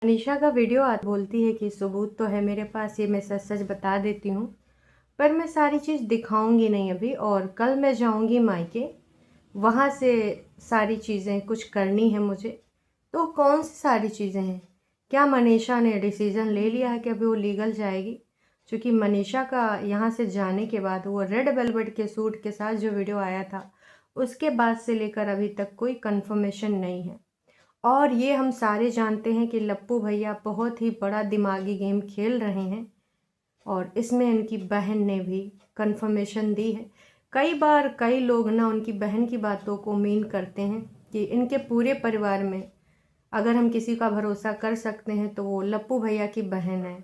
अनीशा का वीडियो बोलती है कि सबूत तो है मेरे पास, ये मैं सच सच बता देती हूँ, पर मैं सारी चीज़ दिखाऊंगी नहीं अभी। और कल मैं जाऊंगी मायके, वहाँ से सारी चीज़ें कुछ करनी है मुझे। तो कौन सी सारी चीज़ें हैं? क्या मनीषा ने डिसीज़न ले लिया है कि अभी वो लीगल जाएगी? क्योंकि मनीषा का यहाँ से जाने के बाद वो रेड वेलवेट के सूट के साथ जो वीडियो आया था, उसके बाद से लेकर अभी तक कोई कंफर्मेशन नहीं है। और ये हम सारे जानते हैं कि लप्पू भैया बहुत ही बड़ा दिमागी गेम खेल रहे हैं, और इसमें इनकी बहन ने भी कंफर्मेशन दी है। कई बार कई लोग ना उनकी बहन की बातों को मीन करते हैं कि इनके पूरे परिवार में अगर हम किसी का भरोसा कर सकते हैं तो वो लप्पू भैया की बहन है।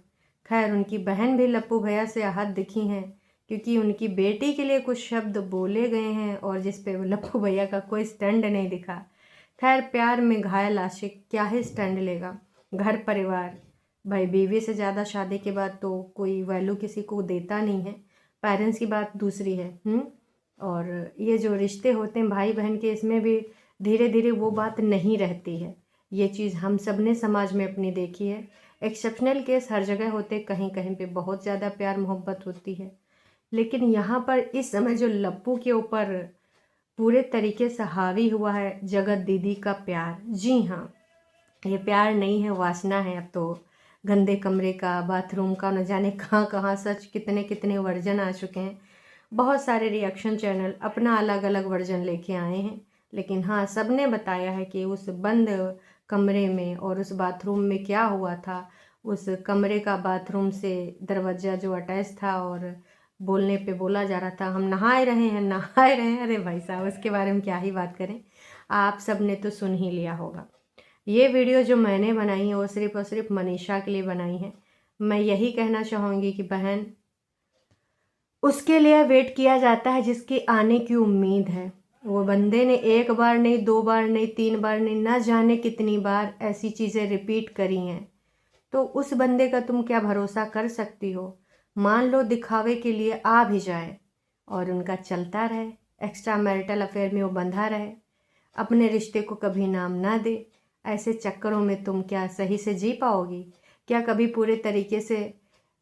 खैर, उनकी बहन भी लप्पू भैया से आहत दिखी हैं, क्योंकि उनकी बेटी के लिए कुछ शब्द बोले गए हैं और जिस पे लप्पू भैया का कोई स्टैंड नहीं दिखा। खैर, प्यार में घायल आशिक क्या ही स्टैंड लेगा। घर परिवार, भाई बीवी से ज़्यादा शादी के बाद तो कोई वैल्यू किसी को देता नहीं है। पेरेंट्स की बात दूसरी है। और ये जो रिश्ते होते हैं भाई बहन के, इसमें भी धीरे धीरे वो बात नहीं रहती है। ये चीज़ हम सब ने समाज में अपनी देखी है। एक्सेप्शनल केस हर जगह होते, कहीं कहीं पे बहुत ज़्यादा प्यार मोहब्बत होती है, लेकिन यहाँ पर इस समय जो लप्पू के ऊपर पूरे तरीके से हावी हुआ है जगत दीदी का प्यार। जी हाँ, ये प्यार नहीं है, वासना है। अब तो गंदे कमरे का, बाथरूम का, न जाने कहाँ कहाँ सच कितने कितने वर्जन आ चुके हैं। बहुत सारे रिएक्शन चैनल अपना अलग अलग वर्जन लेके आए हैं, लेकिन हाँ, सबने बताया है कि उस बंद कमरे में और उस बाथरूम में क्या हुआ था। उस कमरे का बाथरूम से दरवाज़ा जो अटैच था, और बोलने पे बोला जा रहा था हम नहाए रहे हैं, नहाए रहे हैं। अरे भाई साहब, उसके बारे में क्या ही बात करें, आप सब ने तो सुन ही लिया होगा। ये वीडियो जो मैंने बनाई है वो सिर्फ और सिर्फ मनीषा के लिए बनाई है। मैं यही कहना चाहूँगी कि बहन, उसके लिए वेट किया जाता है जिसके आने की उम्मीद है। वो बंदे ने एक बार नहीं, दो बार नहीं, तीन बार नहीं, ना जाने कितनी बार ऐसी चीज़ें रिपीट करी हैं। तो उस बंदे का तुम क्या भरोसा कर सकती हो? मान लो दिखावे के लिए आ भी जाए और उनका चलता रहे, एक्स्ट्रा मैरिटल अफेयर में वो बंधा रहे, अपने रिश्ते को कभी नाम ना दे, ऐसे चक्करों में तुम क्या सही से जी पाओगी? क्या कभी पूरे तरीके से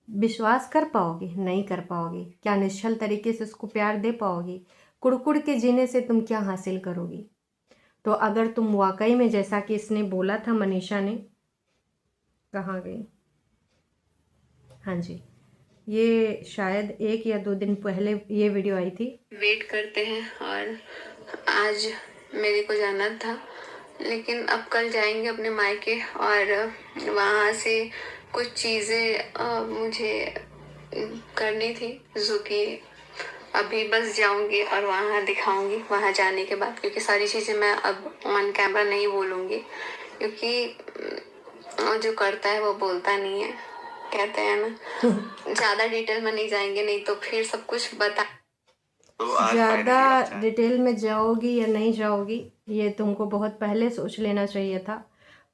विश्वास कर पाओगी? नहीं कर पाओगी। क्या निश्चल तरीके से उसको प्यार दे पाओगी? कुड़कुड़ के जीने से तुम क्या हासिल करोगी? तो अगर तुम वाकई में, जैसा कि इसने बोला था मनीषा ने, कहाँ गई, हाँ जी, ये शायद 1 या 2 दिन पहले ये वीडियो आई थी। वेट करते हैं और आज मेरे को जाना था, लेकिन अब कल जाएंगे अपने मायके और वहाँ से कुछ चीज़ें मुझे करनी थी, जो कि अभी बस जाऊंगी और वहाँ दिखाऊंगी वहाँ जाने के बाद, क्योंकि सारी चीज़ें मैं अब ऑन कैमरा नहीं बोलूँगी, क्योंकि जो करता है वो बोलता नहीं है, कहते हैं ना। ज़्यादा डिटेल में नहीं जाएंगे, नहीं तो फिर सब कुछ बता। ज़्यादा डिटेल में जाओगी या नहीं जाओगी, ये तुमको बहुत पहले सोच लेना चाहिए था,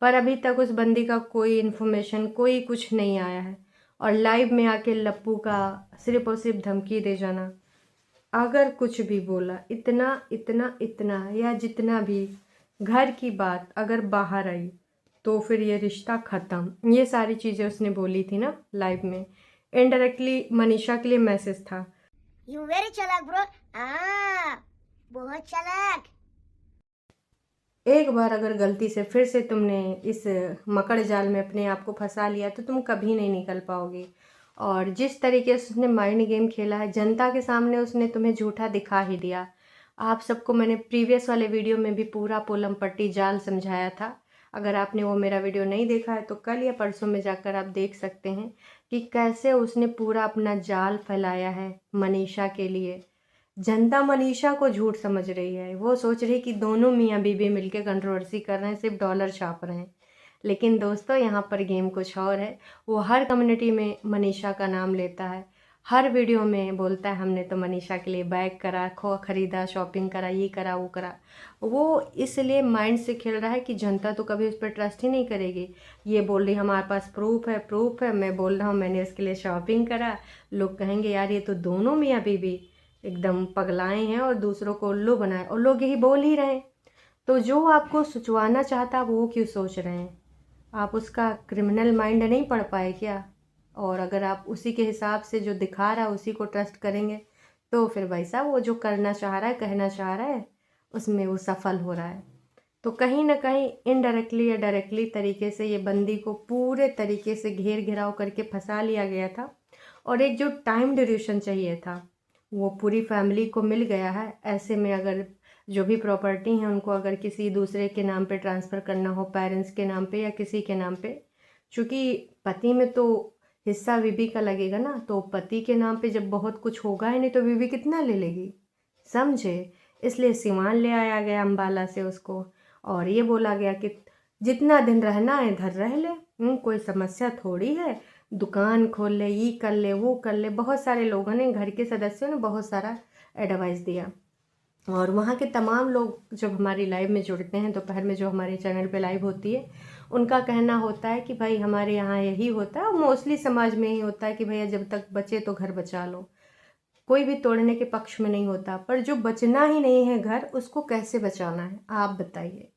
पर अभी तक उस बंदी का कोई इन्फॉर्मेशन, कोई कुछ नहीं आया है। और लाइव में आके लप्पू का सिर्फ और सिर्फ धमकी दे जाना, अगर कुछ भी बोला, इतना इतना इतना या जितना भी घर की बात अगर बाहर आई तो फिर ये रिश्ता ख़त्म, ये सारी चीज़ें उसने बोली थी ना लाइव में। इनडायरेक्टली मनीषा के लिए मैसेज था। You very चालाक ब्रो। बहुत चालाक। एक बार अगर गलती से फिर से तुमने इस मकड़ जाल में अपने आप को फंसा लिया तो तुम कभी नहीं निकल पाओगे। और जिस तरीके से उसने माइंड गेम खेला है, जनता के सामने उसने तुम्हें झूठा दिखा ही दिया। आप सबको मैंने प्रीवियस वाले वीडियो में भी पूरा पोलम पट्टी जाल समझाया था। अगर आपने वो मेरा वीडियो नहीं देखा है तो कल या परसों में जाकर आप देख सकते हैं कि कैसे उसने पूरा अपना जाल फैलाया है मनीषा के लिए। जनता मनीषा को झूठ समझ रही है, वो सोच रही कि दोनों मियाँ बीवी मिलकर कंट्रोवर्सी कर रहे हैं, सिर्फ डॉलर छाप रहे हैं। लेकिन दोस्तों, यहाँ पर गेम कुछ और है। वो हर कम्युनिटी में मनीषा का नाम लेता है, हर वीडियो में बोलता है हमने तो मनीषा के लिए बैग करा, खरीदा, शॉपिंग करा, ये करा, वो करा। वो इसलिए माइंड से खेल रहा है कि जनता तो कभी उस पर ट्रस्ट ही नहीं करेगी। ये बोल रही हमारे पास प्रूफ है, प्रूफ है, मैं बोल रहा हूँ मैंने उसके लिए शॉपिंग करा। लोग कहेंगे यार ये तो दोनों मियाँ बीवी एकदम पगलाए हैं और दूसरों को उल्लू बनाए, और लोग यही बोल ही रहे हैं। तो जो आपको सुचवाना चाहता वो क्यों सोच रहे हैं? आप उसका क्रिमिनल माइंड नहीं पढ़ पाए क्या? और अगर आप उसी के हिसाब से जो दिखा रहा है उसी को ट्रस्ट करेंगे तो फिर भाई साहब वो जो करना चाह रहा है, कहना चाह रहा है, उसमें वो सफल हो रहा है। तो कहीं ना कहीं इनडायरेक्टली या डायरेक्टली तरीके से ये बंदी को पूरे तरीके से घेर घिराव करके फंसा लिया गया था। और एक जो टाइम ड्यूरेशन चाहिए था वो पूरी फैमिली को मिल गया है। ऐसे में अगर जो भी प्रॉपर्टी हैं उनको अगर किसी दूसरे के नाम पे ट्रांसफ़र करना हो, पेरेंट्स के नाम पे या किसी के नाम पे, चूँकि पति में तो हिस्सा बीवी का लगेगा ना, तो पति के नाम पे जब बहुत कुछ होगा ही नहीं तो बीवी कितना ले लेगी, समझे? इसलिए सिवान ले आया गया अम्बाला से उसको, और ये बोला गया कि जितना दिन रहना है इधर रह ले, कोई समस्या थोड़ी है, दुकान खोल ले, ये कर ले, वो कर ले। बहुत सारे लोगों ने, घर के सदस्यों ने बहुत सारा एडवाइस दिया। और वहाँ के तमाम लोग जब हमारी लाइव में जुड़ते हैं, दोपहर में जो हमारे चैनल पे लाइव होती है, उनका कहना होता है कि भाई हमारे यहाँ यही होता है, और मोस्टली समाज में ही होता है कि भैया जब तक बचे तो घर बचा लो। कोई भी तोड़ने के पक्ष में नहीं होता, पर जो बचना ही नहीं है घर, उसको कैसे बचाना है आप बताइए।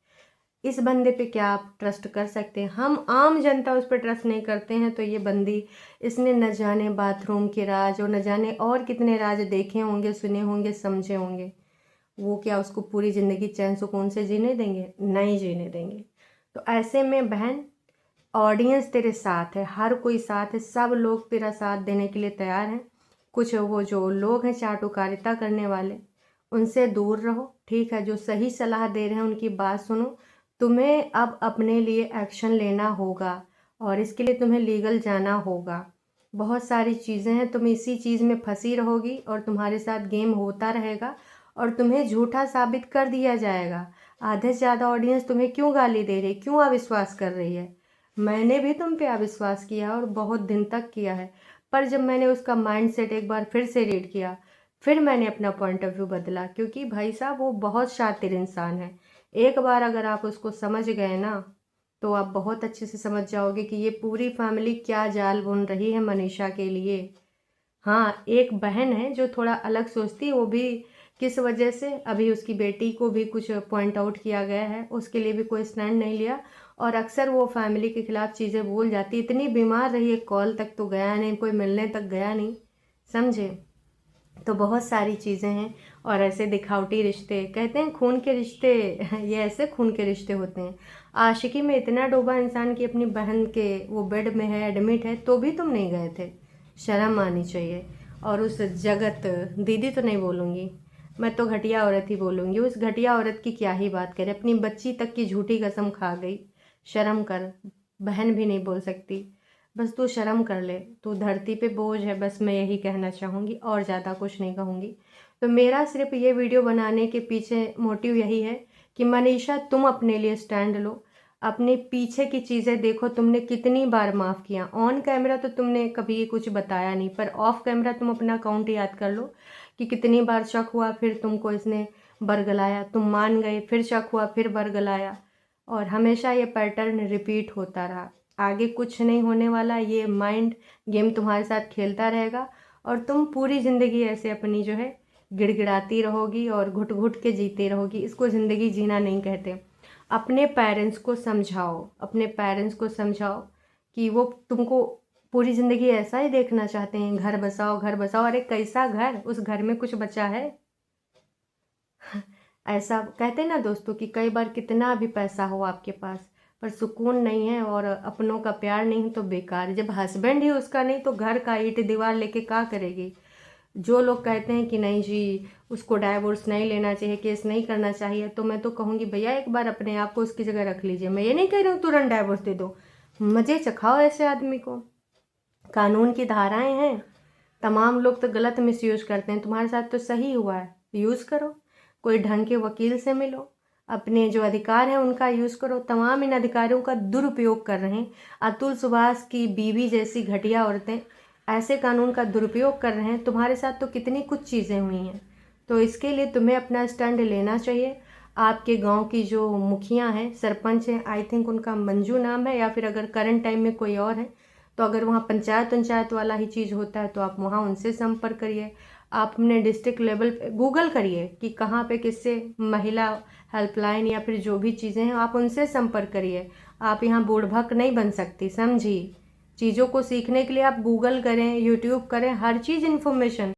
इस बंदे पे क्या आप ट्रस्ट कर सकते हैं? हम आम जनता उस पर ट्रस्ट नहीं करते हैं, तो ये बंदी, इसने न जाने बाथरूम के राज और न जाने और कितने राज देखे होंगे, सुने होंगे, समझे होंगे। वो क्या उसको पूरी ज़िंदगी चैन सुकून से जीने देंगे? नहीं जीने देंगे। तो ऐसे में बहन, ऑडियंस तेरे साथ है, हर कोई साथ है, सब लोग तेरा साथ देने के लिए तैयार हैं। कुछ वो जो लोग हैं चाटुकारिता करने वाले, उनसे दूर रहो, ठीक है? जो सही सलाह दे रहे हैं उनकी बात सुनो। तुम्हें अब अपने लिए एक्शन लेना होगा और इसके लिए तुम्हें लीगल जाना होगा। बहुत सारी चीज़ें हैं, तुम इसी चीज़ में फंसी रहोगी और तुम्हारे साथ गेम होता रहेगा और तुम्हें झूठा साबित कर दिया जाएगा। आधे से ज़्यादा ऑडियंस तुम्हें क्यों गाली दे रही, क्यों अविश्वास कर रही है? मैंने भी तुम पे अविश्वास किया और बहुत दिन तक किया है, पर जब मैंने उसका माइंडसेट एक बार फिर से रीड किया, फिर मैंने अपना पॉइंट ऑफ व्यू बदला, क्योंकि भाई साहब वो बहुत शातिर इंसान है। एक बार अगर आप उसको समझ गए ना, तो आप बहुत अच्छे से समझ जाओगे कि ये पूरी फैमिली क्या जाल बुन रही है मनीषा के लिए। हाँ, एक बहन है जो थोड़ा अलग सोचती है, वो भी किस वजह से, अभी उसकी बेटी को भी कुछ पॉइंट आउट किया गया है, उसके लिए भी कोई स्टैंड नहीं लिया और अक्सर वो फैमिली के खिलाफ चीज़ें बोल जाती। इतनी बीमार रही है, कॉल तक तो गया नहीं, कोई मिलने तक गया नहीं, समझे? तो बहुत सारी चीज़ें हैं। और ऐसे दिखावटी रिश्ते, कहते हैं खून के रिश्ते, ये ऐसे खून के रिश्ते होते हैं। आशिकी में इतना डूबा इंसान की अपनी बहन के वो बेड में है, एडमिट है, तो भी तुम नहीं गए थे? शर्म आनी चाहिए। और उस जगत दीदी तो नहीं बोलूँगी मैं, तो घटिया औरत ही बोलूँगी। उस घटिया औरत की क्या ही बात करें, अपनी बच्ची तक की झूठी कसम खा गई। शर्म कर, बहन भी नहीं बोल सकती, बस तू शर्म कर ले, तू धरती पे बोझ है, बस मैं यही कहना चाहूँगी और ज़्यादा कुछ नहीं कहूँगी। तो मेरा सिर्फ ये वीडियो बनाने के पीछे मोटिव यही है कि मनीषा तुम अपने लिए स्टैंड लो, अपने पीछे की चीज़ें देखो, तुमने कितनी बार माफ़ किया। ऑन कैमरा तो तुमने कभी कुछ बताया नहीं, पर ऑफ कैमरा तुम अपना अकाउंट याद कर लो कि कितनी बार शक हुआ, फिर तुमको इसने बरगलाया, तुम मान गए, फिर शक हुआ, फिर बरगलाया, और हमेशा ये पैटर्न रिपीट होता रहा। आगे कुछ नहीं होने वाला, ये माइंड गेम तुम्हारे साथ खेलता रहेगा और तुम पूरी ज़िंदगी ऐसे अपनी जो है गिड़गिड़ाती रहोगी और घुट घुट के जीती रहोगी। इसको ज़िंदगी जीना नहीं कहते। अपने पेरेंट्स को समझाओ, अपने पेरेंट्स को समझाओ कि वो तुमको पूरी ज़िंदगी ऐसा ही देखना चाहते हैं, घर बसाओ घर बसाओ। अरे कैसा घर, उस घर में कुछ बचा है? ऐसा कहते हैं ना दोस्तों कि कई बार कितना भी पैसा हो आपके पास, पर सुकून नहीं है और अपनों का प्यार नहीं है तो बेकार। जब हस्बैंड ही उसका नहीं तो घर का ईंट दीवार लेके क्या करेगी? जो लोग कहते हैं कि नहीं जी उसको डाइवोर्स नहीं लेना चाहिए, केस नहीं करना चाहिए, तो मैं तो कहूँगी भैया एक बार अपने आप को उसकी जगह रख लीजिए। मैं ये नहीं कह रही हूँ तुरंत डाइवोर्स दे दो, मज़े चखाओ ऐसे आदमी को। कानून की धाराएं हैं, तमाम लोग तो गलत मिसयूज करते हैं, तुम्हारे साथ तो सही हुआ है, यूज़ करो। कोई ढंग के वकील से मिलो, अपने जो अधिकार हैं उनका यूज़ करो। तमाम इन अधिकारों का दुरुपयोग कर रहे हैं। अतुल सुभाष की बीवी जैसी घटिया औरतें ऐसे कानून का दुरुपयोग कर रहे हैं। तुम्हारे साथ तो कितनी कुछ चीज़ें हुई हैं, तो इसके लिए तुम्हें अपना स्टैंड लेना चाहिए। आपके गांव की जो मुखिया हैं, सरपंच हैं, आई थिंक उनका मंजू नाम है, या फिर अगर करंट टाइम में कोई और है तो अगर वहाँ पंचायत वाला ही चीज़ होता है तो आप वहाँ उनसे संपर्क करिए। आप अपने डिस्ट्रिक्ट लेवल पे गूगल करिए कि कहाँ पे किससे महिला हेल्पलाइन या फिर जो भी चीज़ें हैं आप उनसे संपर्क करिए। आप यहाँ बूढ़भक नहीं बन सकती, समझी। चीज़ों को सीखने के लिए आप गूगल करें, यूट्यूब करें, हर चीज़ इन्फॉर्मेशन